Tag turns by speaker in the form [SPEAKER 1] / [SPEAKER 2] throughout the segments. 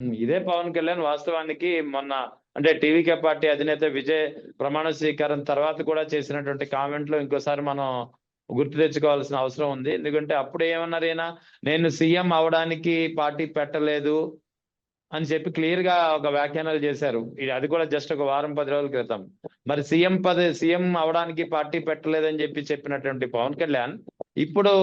[SPEAKER 1] ఇదే పవన్ కళ్యాణ్ వాస్తవానికి మొన్న అంటే టీవీకే పార్టీ అధినేత విజయ్ ప్రమాణ స్వీకారం తర్వాత కూడా చేసినటువంటి కామెంట్లు ఇంకోసారి మనం గుర్తు తెచ్చుకోవాల్సిన అవసరం ఉంది. ఎందుకంటే అప్పుడు ఏమన్నారు ఈయన, నేను సీఎం అవడానికి పార్టీ పెట్టలేదు అని చెప్పి క్లియర్ గా ఒక వ్యాఖ్యానాలు చేశారు. అది కూడా జస్ట్ ఒక వారం 10 రోజుల క్రితం. మరి సీఎం అవడానికి పార్టీ పెట్టలేదని చెప్పినటువంటి పవన్ కళ్యాణ్ ఇప్పుడు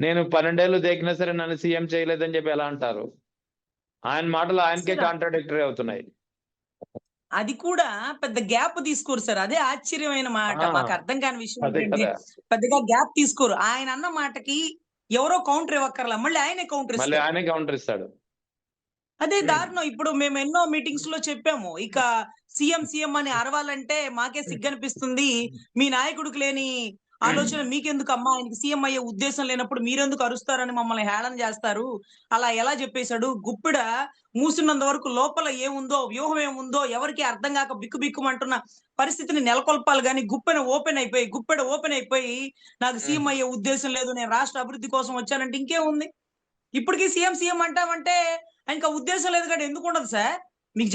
[SPEAKER 1] నేను 12 ఏళ్ళు దేకినా సరే నన్ను సీఎం చేయలేదని చెప్పి ఎలా అంటారు? ఆయన మాటలు ఆయనకే
[SPEAKER 2] సార్
[SPEAKER 1] కాంట్రాడిక్టరీ అవుతున్నాయి.
[SPEAKER 2] అది కూడా పెద్ద గ్యాప్ తీసుకోరు సార్. అదే ఆశ్చర్యమైన మాట.
[SPEAKER 1] ఆ
[SPEAKER 2] మాకు అర్థం కాని విషయం
[SPEAKER 1] అదే
[SPEAKER 2] ఏంటంటే
[SPEAKER 1] కదా,
[SPEAKER 2] పెద్దగా గ్యాప్ తీసుకోరు. ఆయన అన్న మాటకి ఎవరో కౌంటర్ ఇవ్వక్కర్లా, మళ్ళీ ఆయనే కౌంటర్
[SPEAKER 1] మళ్ళీ
[SPEAKER 2] ఇస్తారు.
[SPEAKER 1] ఆయనే కౌంటర్ ఇస్తాడు.
[SPEAKER 2] అదే దారుణం. ఇప్పుడు మేము ఎన్నో మీటింగ్స్ లో చెప్పాము, ఇక సీఎం సీఎం అని అరవాలంటే మాకే సిగ్గనిపిస్తుంది. మీ నాయకుడికి లేని ఆలోచన మీకెందుకమ్మా? ఆయనకి సీఎం అయ్యే ఉద్దేశం లేనప్పుడు మీరెందుకు అరుస్తారని మమ్మల్ని హేళన చేస్తారు. అలా ఎలా చెప్పేశాడు? గుప్పిడ మూసినంత వరకు లోపల ఏముందో, వ్యూహం ఏముందో ఎవరికి అర్థం కాక బిక్కుబిక్కుమంటున్న పరిస్థితిని నెలకొల్పాలి గాని గుప్పెడ ఓపెన్ అయిపోయి నాకు సీఎం అయ్యే ఉద్దేశం లేదు, నేను రాష్ట్ర అభివృద్ధి కోసం వచ్చానంటే ఇంకేముంది? ఇప్పటికీ సీఎం సీఎం అంటామంటే ఇంకా ఉద్దేశం లేదు కదా, ఎందుకు ఉండదు సార్? మీకు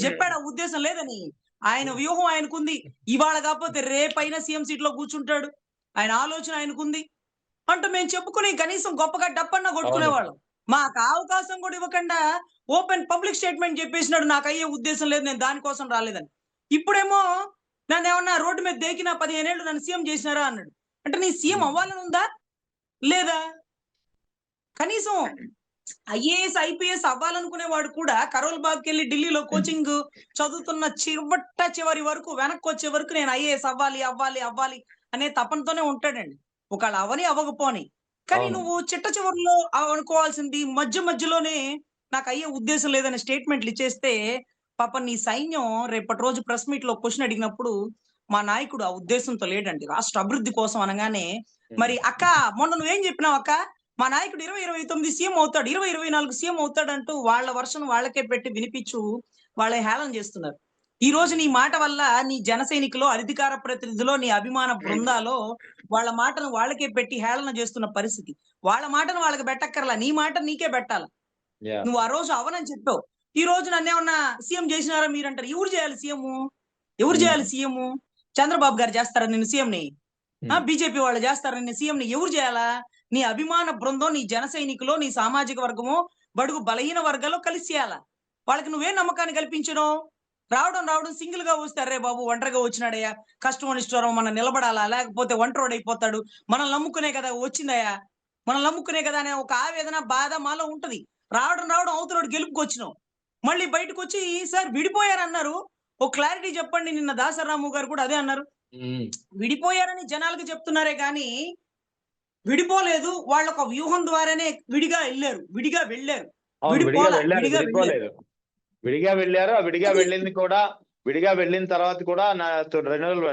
[SPEAKER 2] చెప్పాడా ఉద్దేశం లేదని? ఆయన వ్యూహం ఆయనకుంది. ఇవాళ కాకపోతే రేపైనా సీఎం సీట్ లో కూర్చుంటాడు, ఆయన ఆలోచన ఆయనకుంది అంటూ మేము చెప్పుకుని కనీసం గొప్పగా డప్పన్నా
[SPEAKER 1] అవును.
[SPEAKER 2] కొట్టుకునేవాళ్ళం. మాకు ఆ అవకాశం కూడా ఇవ్వకుండా ఓపెన్ పబ్లిక్ స్టేట్మెంట్ చెప్పేసినాడు, నాకు అయ్యే ఉద్దేశం లేదు, నేను దానికోసం రాలేదని. ఇప్పుడేమో నన్ను ఏమన్నా రోడ్డు మీద దేకినా 15 ఏళ్ళు నన్ను సీఎం చేసినారా అన్నాడు. అంటే నీ సీఎం అవ్వాలని ఉందా లేదా? కనీసం ఐఏఎస్ ఐపీఎస్ అవ్వాలనుకునేవాడు కూడా కరోల్ బాగ్కి వెళ్ళి ఢిల్లీలో కోచింగ్ చదువుతున్న చివరి వరకు వెనక్కి వచ్చే వరకు నేను ఐఏఎస్ అవ్వాలి అవ్వాలి అవ్వాలి అనే తపనతోనే ఉంటాడండి. ఒకవేళ అవని అవ్వకపోని, కానీ
[SPEAKER 1] అవును.
[SPEAKER 2] నువ్వు చిట్ట చివరిలో అనుకోవాల్సింది మధ్య మధ్యలోనే నాకు అయ్యే ఉద్దేశం లేదని స్టేట్మెంట్లు ఇచ్చేస్తే పాప నీ సైన్యం రేపటి రోజు ప్రెస్ మీట్ లో క్వశ్చన్ అడిగినప్పుడు మా నాయకుడు ఆ ఉద్దేశంతో లేడండి, రాష్ట్ర అభివృద్ధి కోసం అనగానే మరి అక్క మొన్న నువ్వేం చెప్పినావు అక్క, మా నాయకుడు 2029 సీఎం అవుతాడు, 2024 సీఎం అవుతాడు అంటూ వాళ్ళ వర్షం వాళ్ళకే పెట్టి వినిపించు వాళ్ళ హేళన చేస్తున్నారు. ఈ రోజు నీ మాట వల్ల నీ జన సైనికులో, అధికార ప్రతినిధిలో, నీ అభిమాన బృందాలో వాళ్ళ మాటను వాళ్ళకే పెట్టి హేళన చేస్తున్న పరిస్థితి. వాళ్ళ మాటను వాళ్ళకి పెట్టక్కర్లా, నీ మాట నీకే పెట్టాల. నువ్వు ఆ రోజు అవనని చెప్పావు, ఈ రోజు నన్నేమన్నా సీఎం చేసినారా మీరంటారు. ఎవరు చేయాలి సీఎం? ఎవరు చేయాలి సీఎం? చంద్రబాబు గారు చేస్తారా నిన్ను సీఎం ని? బీజేపీ వాళ్ళు చేస్తారా నిన్ను సీఎం ని? ఎవరు చేయాలా? నీ అభిమాన బృందం, నీ జన సైనికులు, నీ సామాజిక వర్గము, బడుగు బలహీన వర్గాల్లో కలిసి చేయాలా. వాళ్ళకి నువ్వే నమ్మకాన్ని కల్పించడం. రావడం సింగిల్ గా వస్తే అరే బాబు ఒంటరిగా వచ్చినాడయ్యా, కష్టం అనిష్టం మనం నిలబడాలా, లేకపోతే ఒంటరోడు అయిపోతాడు, మనల్ని నమ్ముకునే కదా వచ్చిందయ్యా, మనల్ని నమ్ముకునే కదా అనే ఒక ఆవేదన బాధ మాలో ఉంటది. రావడం అవతలోడు గెలుపుకొచ్చినాం, మళ్ళీ బయటకు వచ్చి సార్ విడిపోయారన్నారు, ఒక క్లారిటీ చెప్పండి. నిన్న దాసరాము గారు కూడా అదే అన్నారు, విడిపోయారని జనాలకు చెప్తున్నారే గాని విడిపోలేదు. వాళ్ళ ఒక వ్యూహం ద్వారానే విడిగా వెళ్ళారు, విడిగా వెళ్ళారు,
[SPEAKER 1] విడిగా వెళ్ళారు. ఆ విడిగా వెళ్ళింది కూడా, విడిగా వెళ్ళిన తర్వాత కూడా 2019లో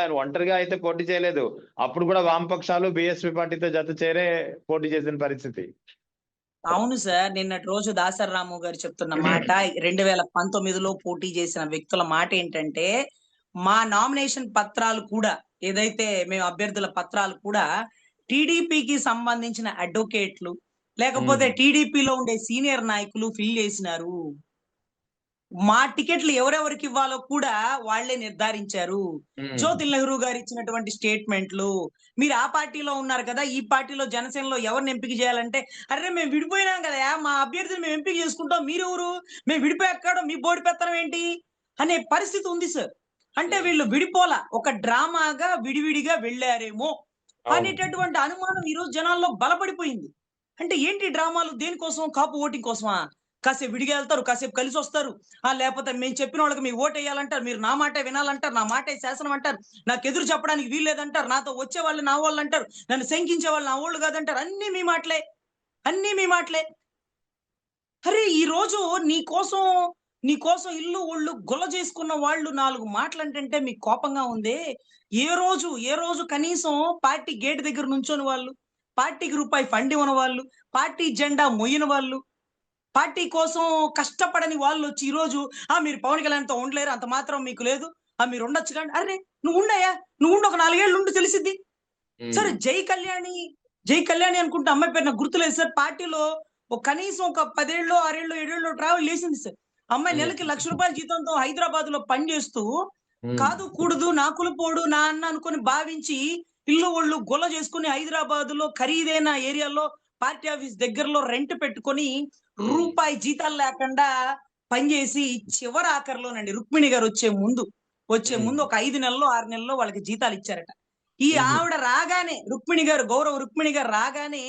[SPEAKER 1] ఆయన ఒంటరిగా అయితే పోటీ చేయలేదు. అప్పుడు కూడా వామపక్షాలు బీఎస్పీ పార్టీతో జత చేరే పోటీ చేసిన పరిస్థితి.
[SPEAKER 2] అవును సార్, నిన్నటి రోజు దాసరాము గారు చెప్తున్న మాట, 2019లో పోటీ చేసిన వ్యక్తుల మాట ఏంటంటే, మా నామినేషన్ పత్రాలు కూడా, ఏదైతే మేము అభ్యర్థుల పత్రాలు కూడా టీడీపీకి సంబంధించిన అడ్వకేట్లు లేకపోతే టీడీపీలో ఉండే సీనియర్ నాయకులు ఫిల్ చేసినారు. మా టికెట్లు ఎవరెవరికి ఇవ్వాలో కూడా వాళ్లే నిర్ధారించారు. జ్యోతి నెహ్రూ గారు ఇచ్చినటువంటి స్టేట్మెంట్లు, మీరు ఆ పార్టీలో ఉన్నారు కదా, ఈ పార్టీలో జనసేనలో ఎవరిని ఎంపిక చేయాలంటే అరే మేము విడిపోయినాం కదా, మా అభ్యర్థిని మేము ఎంపిక చేసుకుంటాం, మీరెవరు, మేము విడిపోయాక మీ బోర్డు పెత్తనం ఏంటి అనే పరిస్థితి ఉంది సార్. అంటే వీళ్ళు విడిపోలా, ఒక డ్రామాగా విడివిడిగా వెళ్ళారేమో అనేటటువంటి అనుమానం ఈ రోజు జనాల్లో బలపడిపోయింది. అంటే ఏంటి డ్రామాలు, దేనికోసం? కాపు ఓటింగ్ కోసమా? కాసేపు విడిగా వెళ్తారు, కాసేపు కలిసి వస్తారు, లేకపోతే మేము చెప్పిన వాళ్ళకి మీ ఓటు వేయాలంటారు, మీరు నా మాటే వినాలంటారు, నా మాటే శాసనం అంటారు, నాకు ఎదురు చెప్పడానికి వీల్లేదంటారు, నాతో వచ్చే వాళ్ళు నా వాళ్ళు అంటారు, నన్ను శంకించే వాళ్ళు నా వాళ్ళు కాదంటారు. అన్ని మీ మాటలే, అన్ని మీ మాటలే. అరే ఈ రోజు నీకోసం ఇల్లు ఒళ్ళు గొల్ల చేసుకున్న వాళ్ళు 4 మాటలు అంటే మీకు కోపంగా ఉంది. ఏ రోజు కనీసం పార్టీ గేట్ దగ్గర నుంచొని వాళ్ళు, పార్టీకి రూపాయి ఫండ్ ఇవ్వని వాళ్ళు, పార్టీ జెండా మొయ్యని వాళ్ళు, పార్టీ కోసం కష్టపడని వాళ్ళు వచ్చి ఈ రోజు మీరు పవన్ కళ్యాణ్తో ఉండలేరు, అంత మాత్రం మీకు లేదు, మీరు ఉండొచ్చు కానీ, అరే నువ్వు ఉండయా, నువ్వు ఉండి ఒక 4 ఏళ్ళు ఉండి తెలిసిద్ది. సరే జై కళ్యాణి అనుకుంటే అమ్మాయి పేరు నాకు గుర్తులేదు సార్, పార్టీలో ఒక కనీసం ఒక 10 ఏళ్ళో 6 ఏళ్ళో 7 ఏళ్ళో ట్రావెల్ చేసింది సార్. అమ్మాయి నెలకి ₹1,00,000 జీతంతో హైదరాబాద్ లో పని చేస్తూ కాదు కూడదు నా కులపోడు నా అన్న అనుకుని భావించి ఇల్లు ఒళ్ళు గొల్ల చేసుకుని హైదరాబాద్ లో ఖరీదైన ఏరియాలో పార్టీ ఆఫీస్ దగ్గరలో రెంట్ పెట్టుకొని రూపాయి జీతాలు లేకుండా పనిచేసి చివరి ఆఖరిలోనండి రుక్మిణి గారు వచ్చే ముందు ఒక 5 నెలల్లో 6 నెలల్లో వాళ్ళకి జీతాలు ఇచ్చారట. ఈ ఆవిడ రాగానే రుక్మిణి గారు గౌరవ రుక్మిణి గారు రాగానే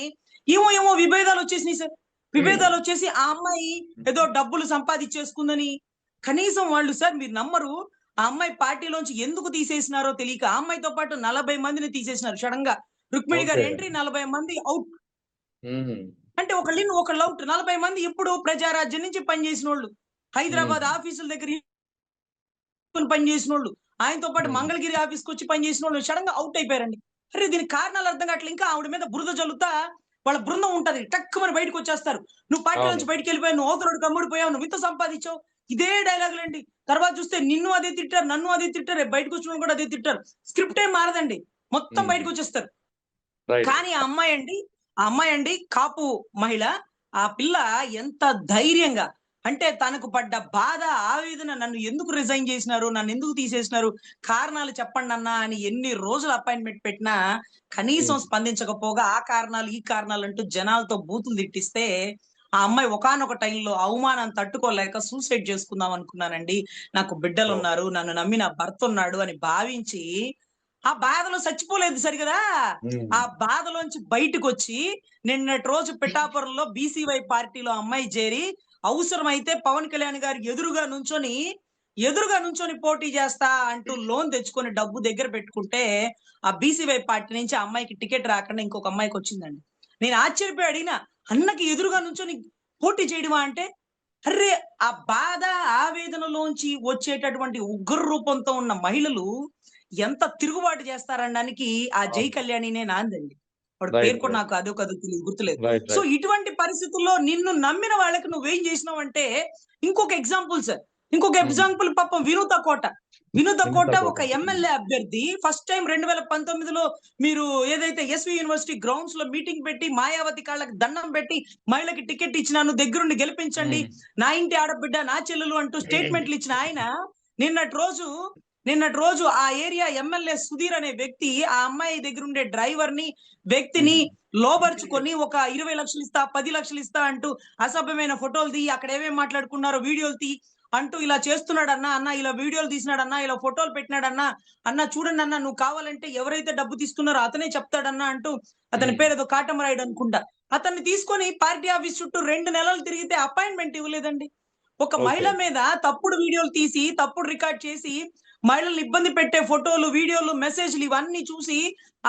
[SPEAKER 2] ఏమో విభేదాలు వచ్చేసినాయి సార్. విభేదాలు వచ్చేసి ఆ అమ్మాయి ఏదో డబ్బులు సంపాదించేసుకుందని కనీసం వాళ్ళు సార్ మీరు నమ్మరు, ఆ అమ్మాయి పార్టీలోంచి ఎందుకు తీసేసినారో తెలియక ఆ అమ్మాయితో పాటు 40 మందిని తీసేసినారు సడన్ గా. రుక్మిణి గారు ఎంట్రీ, 40 మంది అవుట్. అంటే ఒకళ్ళు అవుట్. 40 మంది ఇప్పుడు ప్రజారాజ్యం నుంచి పనిచేసిన వాళ్ళు, హైదరాబాద్ ఆఫీసుల దగ్గర పనిచేసిన వాళ్ళు, ఆయనతో పాటు మంగళగిరి ఆఫీస్కి వచ్చి పనిచేసిన వాళ్ళు సడన్ గా అవుట్ అయిపోయారండి. అరే దీనికి కారణాలు అర్థం కావట్లేదు. ఇంకా ఆవిడ మీద బురద జల్లుతా వాళ్ళ బృందం ఉంటది, టక్కుమని బయటకు వచ్చేస్తారు. నువ్వు పార్టీ నుంచి బయటకు వెళ్ళిపోయావు, నువ్వు అవతరుడు కమ్ముడిపోయావు, నువ్వు ఇంత సంపాదించావు, ఇదే డైలాగులండి. తర్వాత చూస్తే నిన్ను అదే తిట్టారు, నన్ను అదే తిట్టారు, బయటకు వచ్చిన కూడా అదే తిట్టారు. స్క్రిప్ట్ ఏం మారదండి, మొత్తం బయటకు వచ్చేస్తారు. కానీ ఆ అమ్మాయి అండి కాపు మహిళ. ఆ పిల్ల ఎంత ధైర్యంగా అంటే తనకు పడ్డ బాధ ఆవేదన, నన్ను ఎందుకు రిజైన్ చేసినారు, నన్ను ఎందుకు తీసేసినారు, కారణాలు చెప్పండి అన్నా అని ఎన్ని రోజులు అపాయింట్మెంట్ పెట్టినా కనీసం స్పందించకపోగా ఆ కారణాలు ఈ కారణాలు అంటూ జనాలతో బూతులు తిట్టిస్తే ఆ అమ్మాయి ఒకానొక టైంలో అవమానం తట్టుకోలేక సూసైడ్ చేసుకుందాం అనుకున్నానండి, నాకు బిడ్డలు ఉన్నారు, నన్ను నమ్మి నా భర్త ఉన్నాడు అని భావించి ఆ బాధలో చచ్చిపోలేదు సరిగదా. ఆ బాధలోంచి బయటకు వచ్చి నిన్నటి రోజు పిఠాపురంలో బీసీవై పార్టీలో అమ్మాయి చేరి అవసరమైతే పవన్ కళ్యాణ్ గారి ఎదురుగా నుంచొని పోటీ చేస్తా అంటూ లోన్ తెచ్చుకొని డబ్బు దగ్గర పెట్టుకుంటే ఆ బీసీవై పార్టీ నుంచి ఆ అమ్మాయికి టికెట్ రాకుండా ఇంకొక అమ్మాయికి వచ్చిందండి. నేను ఆశ్చర్యపోయి అడిగినా, అన్నకి ఎదురుగా నుంచొని పోటీ చేయడమా అంటే, అర్రే ఆ బాధ ఆవేదనలోంచి వచ్చేటటువంటి ఉగ్ర రూపంతో ఉన్న మహిళలు ఎంత తిరుగుబాటు చేస్తారనడానికి ఆ జై కళ్యాణినే నాందండి. వాడి పేరు కూడా నాకు అదో తెలియదు, గుర్తులేదు. సో ఇటువంటి పరిస్థితుల్లో నిన్ను నమ్మిన వాళ్ళకి నువ్వేం చేసినావంటే, ఇంకొక ఎగ్జాంపుల్ పాపం వినూత కోట ఒక ఎమ్మెల్యే అభ్యర్థి. ఫస్ట్ టైం 2019లో మీరు ఏదైతే ఎస్వి యూనివర్సిటీ గ్రౌండ్స్ లో మీటింగ్ పెట్టి మాయావతి కాళ్ళకి దండం పెట్టి మహిళకి టికెట్ ఇచ్చినాను, దగ్గరుండి గెలిపించండి, నా ఇంటి ఆడబిడ్డ నా చెల్లెలు అంటూ స్టేట్మెంట్లు ఇచ్చిన ఆయన నిన్నటి రోజు ఆ ఏరియా ఎమ్మెల్యే సుధీర్ అనే వ్యక్తి ఆ అమ్మాయి దగ్గర ఉండే వ్యక్తిని లోబర్చుకొని ఒక 20 లక్షలు ఇస్తా 10 లక్షలు ఇస్తా అంటూ అసభ్యమైన ఫోటోలు తీ, అక్కడ ఏమేమి మాట్లాడుకున్నారో వీడియోలు తీ అంటూ ఇలా చేస్తున్నాడన్నా, అన్న ఇలా వీడియోలు తీసినాడన్నా, ఇలా ఫోటోలు పెట్టినాడన్నా, అన్న చూడండి అన్న, నువ్వు కావాలంటే ఎవరైతే డబ్బు తీస్తున్నారో అతనే చెప్తాడన్నా అంటూ, అతని పేరు ఏదో కాటమరాయుడు అనుకుంటా, అతన్ని తీసుకొని పార్టీ ఆఫీస్ చుట్టూ 2 నెలలు తిరిగితే అపాయింట్మెంట్ ఇవ్వలేదండి. ఒక మహిళ మీద తప్పుడు వీడియోలు తీసి తప్పుడు రికార్డ్ చేసి మహిళలు ఇబ్బంది పెట్టే ఫోటోలు, వీడియోలు, మెసేజ్లు ఇవన్నీ చూసి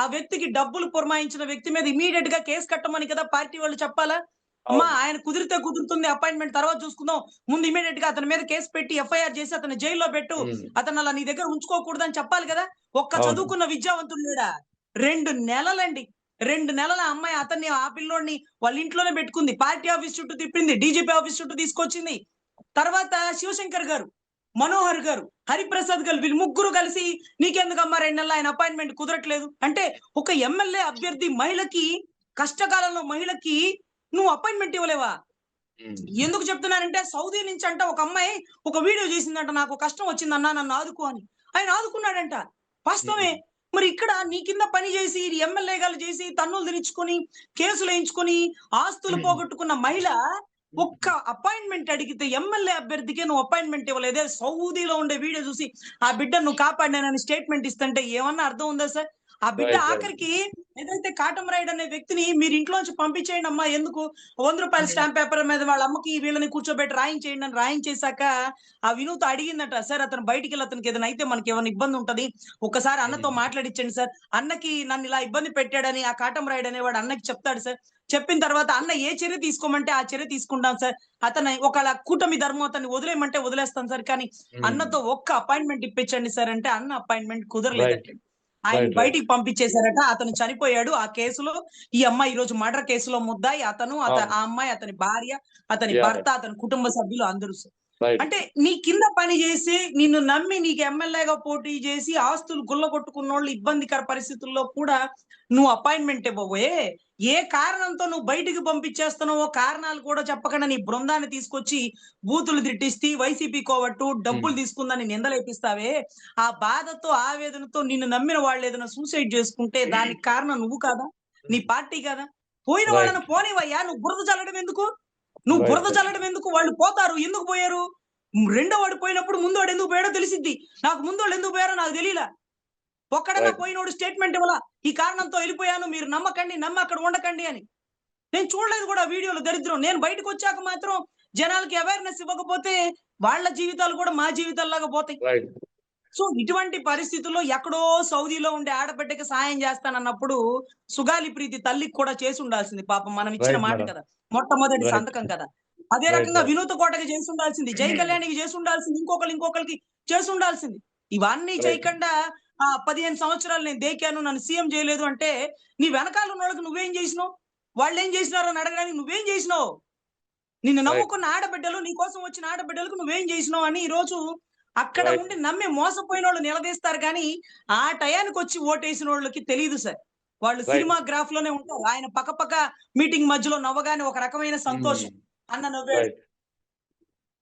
[SPEAKER 2] ఆ వ్యక్తికి డబ్బులు పురమాయించిన వ్యక్తి మీద ఇమీడియట్ గా కేసు కట్టమని కదా పార్టీ వాళ్ళు చెప్పాలా. అమ్మా ఆయన కుదిరితే కుదురుతుంది, అపాయింట్మెంట్ తర్వాత చూసుకుందాం, ముందు ఇమీడియట్ గా అతని మీద కేసు పెట్టి ఎఫ్ఐఆర్ చేసి అతను జైల్లో పెట్టు, అతను అలా నీ దగ్గర ఉంచుకోకూడదని చెప్పాలి కదా. ఒక్క చదువుకున్న విద్యావంతుడు లేడా? 2 నెలలండి, 2 నెలల అమ్మాయి అతన్ని ఆ పిల్లోడిని వాళ్ళ ఇంట్లోనే పెట్టుకుంది, పార్టీ ఆఫీస్ చుట్టూ తిప్పింది, డీజీపీ ఆఫీస్ చుట్టూ తీసుకొచ్చింది. తర్వాత శివశంకర్ గారు, మనోహర్ గారు, హరిప్రసాద్ గారు, వీళ్ళు ముగ్గురు కలిసి నీకెందుకమ్మా 2 నెలలు ఆయన అపాయింట్మెంట్ కుదరట్లేదు అంటే, ఒక ఎమ్మెల్యే అభ్యర్థి మహిళకి, కష్టకాలంలో మహిళకి నువ్వు అపాయింట్మెంట్ ఇవ్వలేవా? ఎందుకు చెప్తున్నానంటే, సౌదీ నుంచి అంట ఒక అమ్మాయి ఒక వీడియో చేసిందంట, నాకు కష్టం వచ్చిందన్నా నన్ను ఆదుకో అని. ఆయన ఆదుకున్నాడంట, వాస్తవమే. మరి ఇక్కడ నీ కింద పని చేసి ఎమ్మెల్యేగాలు చేసి తన్నులు తినించుకొని కేసులు వేయించుకొని ఆస్తులు పోగొట్టుకున్న మహిళ ఒక్క అపాయింట్మెంట్ అడిగితే ఎమ్మెల్యే అభ్యర్థికే నువ్వు అపాయింట్మెంట్ ఇవ్వలేదే. సౌదీలో ఉండే వీడియో చూసి ఆ బిడ్డ నువ్వు కాపాడినానని స్టేట్మెంట్ ఇస్తుంటే ఏమన్నా అర్థం ఉందా సార్? ఆ బిడ్డ ఆఖరికి ఏదైతే కాటమరాయుడు అనే వ్యక్తిని మీరు ఇంట్లోంచి పంపించేయండి అమ్మా, ఎందుకు 100 రూపాయల స్టాంప్ పేపర్ మీద వాళ్ళ అమ్మకి వీళ్ళని కూర్చోబెట్టి రాయించేయండి అని రాయించేశాక ఆ వినూత అడిగిందట, సార్ అతను బయటికి వెళ్ళి అతనికి ఏదైనా అయితే మనకి ఏమైనా ఇబ్బంది ఉంటది, ఒకసారి అన్నతో మాట్లాడించండి సార్, అన్నకి నన్ను ఇలా ఇబ్బంది పెట్టాడని ఆ కాటమరాయుడు అనేవాడు అన్నకి చెప్తాడు సార్, చెప్పిన తర్వాత అన్న ఏ చర్య తీసుకోమంటే ఆ చర్య తీసుకుంటాం సార్, అతను ఒకవేళ కూటమి ధర్మం అతన్ని వదిలేయమంటే వదిలేస్తాం సార్, కానీ అన్నతో ఒక్క అపాయింట్మెంట్ ఇప్పించండి సార్ అంటే అన్న అపాయింట్మెంట్ కుదరలేదట. ఆయన బయటికి పంపించేశారట, అతను చనిపోయాడు. ఆ కేసులో ఈ అమ్మాయి ఈ రోజు మర్డర్ కేసులో ముద్దాయి అతను, ఆ అమ్మాయి, అతని భార్య, అతని భర్త, అతని కుటుంబ సభ్యులు అందరూ.
[SPEAKER 1] రైట్.
[SPEAKER 2] అంటే నీ కింద పని చేసి నిన్ను నమ్మి నీకు ఎమ్మెల్యేగా పోటీ చేసి ఆస్తులు గుల్లగొట్టుకున్నోళ్ళు ఇబ్బందికర పరిస్థితుల్లో కూడా నువ్వు అపాయింట్మెంట్ ఇవ్వబోయే ఏ కారణంతో నువ్వు బయటికి పంపించేస్తున్నావో కారణాలు కూడా చెప్పకుండా నీ బృందాన్ని తీసుకొచ్చి బూతులు తిట్టిస్తే వైసీపీ కోవట్టు డబ్బులు తీసుకుందని నిందలేపిస్తావే ఆ బాధతో ఆవేదనతో నిన్ను నమ్మిన వాళ్ళు ఏదైనా సూసైడ్ చేసుకుంటే దానికి కారణం నువ్వు కాదా నీ పార్టీ కాదా పోయిన
[SPEAKER 1] రైట్.
[SPEAKER 2] వాళ్ళని పోనివయ్యా నువ్వు బురద చల్లడం ఎందుకు నువ్వు
[SPEAKER 1] రైట్.
[SPEAKER 2] బురద చల్లడం ఎందుకు వాళ్ళు పోతారు ఎందుకు పోయారు రెండో వాడు పోయినప్పుడు ముందు వాడు ఎందుకు పోయాడో తెలిసిద్ది నాకు ముందు వాళ్ళు ఎందుకు పోయారో నాకు తెలియలా ఒక్కడన్నా
[SPEAKER 1] రైట్.
[SPEAKER 2] పోయినోడు స్టేట్మెంట్ ఇవ్వాల ఈ కారణంతో వెళ్ళిపోయాను మీరు నమ్మకండి నమ్మి అక్కడ ఉండకండి అని నేను చూడలేదు కూడా వీడియోలు దరిద్రం నేను బయటకు వచ్చాక మాత్రం జనాలకి అవేర్నెస్ ఇవ్వకపోతే వాళ్ళ జీవితాలు కూడా మా జీవితాల్లాగా పోతాయి
[SPEAKER 1] రైట్.
[SPEAKER 2] సో ఇటువంటి పరిస్థితుల్లో ఎక్కడో సౌదీలో ఉండే ఆడబిడ్డకి సాయం చేస్తానన్నప్పుడు సుగాలి ప్రీతి తల్లికి కూడా చేసి ఉండాల్సింది పాపం మనం ఇచ్చిన
[SPEAKER 1] రైట్
[SPEAKER 2] మాట
[SPEAKER 1] మేడం.
[SPEAKER 2] కదా మొట్టమొదటి
[SPEAKER 1] రైట్.
[SPEAKER 2] సంతకం కదా అదే
[SPEAKER 1] రైట్.
[SPEAKER 2] రకంగా
[SPEAKER 1] రైట్.
[SPEAKER 2] వినూత కోటకి చేసి ఉండాల్సింది జై కళ్యాణికి చేసి ఉండాల్సింది ఇంకొకరికి చేసి ఉండాల్సింది ఇవన్నీ
[SPEAKER 1] రైట్.
[SPEAKER 2] చేయకుండా 15 సంవత్సరాలు నేను దేకాను నన్ను సీఎం చేయలేదు అంటే నీ వెనకాల ఉన్న వాళ్ళకి నువ్వేం చేసినావు వాళ్ళు ఏం చేసినారో అని అడగడానికి నువ్వేం చేసినావు నిన్ను
[SPEAKER 1] రైట్.
[SPEAKER 2] నమ్ముకున్న ఆడబిడ్డలు నీ కోసం వచ్చిన ఆడబిడ్డలకు నువ్వేం చేసినావు అని ఈ రోజు అక్కడ
[SPEAKER 1] రైట్.
[SPEAKER 2] ఉండి నమ్మి మోసపోయిన వాళ్ళు నిలదీస్తారు కానీ ఆ టయానికి వచ్చి ఓటేసిన వాళ్ళకి తెలియదు సార్ వాళ్ళు
[SPEAKER 1] రైట్.
[SPEAKER 2] సినిమా గ్రాఫ్ లోనే ఉంటారు ఆయన పక్క మీటింగ్ మధ్యలో నవ్వగానే ఒక రకమైన సంతోషం అన్న నవ్వాడు
[SPEAKER 1] రైట్.